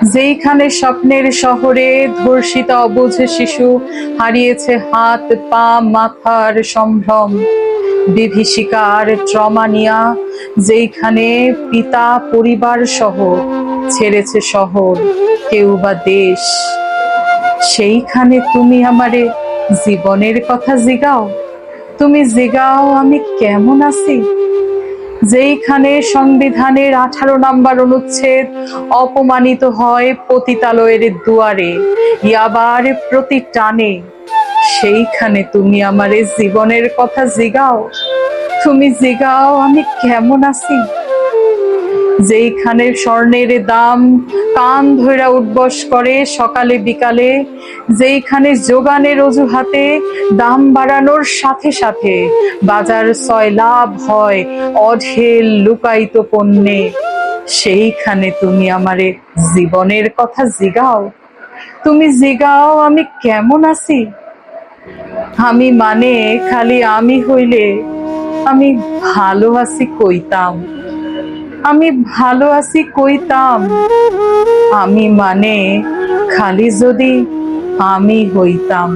যেইখানে স্বপ্নের শহরে ধর্ষিত অবুঝ শিশু হারিয়েছে হাত পা মাথার সম্ভ্রম, বিভীষিকার ট্রমানিয়া, যেইখানে পিতা পরিবার সহ ছেড়েছে শহর, কেউ বা দেশ, সেইখানে তুমি আমারে জীবনের কথা জিগাও। তুমি জিগাও আমি কেমন আছি। যেইখানে সংবিধানের 18 নম্বর অনুচ্ছেদ অপমানিত হয় পতিতালয়ের দুয়ারে, ইয়াবার প্রতি টানে, সেইখানে তুমি আমারে জীবনের কথা জিগাও। তুমি জিগাও আমি কেমন আছি। যেইখানে স্বর্ণের দাম কান ধইরা উঠবস করে সকালে বিকালে, যেইখানে যোগানের অজুহাতে দাম বাড়ানোর সাথে সাথে বাজার ছয় লাভ হয় অঢেল লুকায়িত পণ্যে, সেইখানে তুমি আমারে জীবনের কথা জিগাও। তুমি জিগাও আমি কেমন আছি। আমি মানে খালি আমি হইলে আমি ভালো আছি কইতাম, আমি ভালো আছি কইতাম। আমি মানে খালি যদি আমি হইতাম।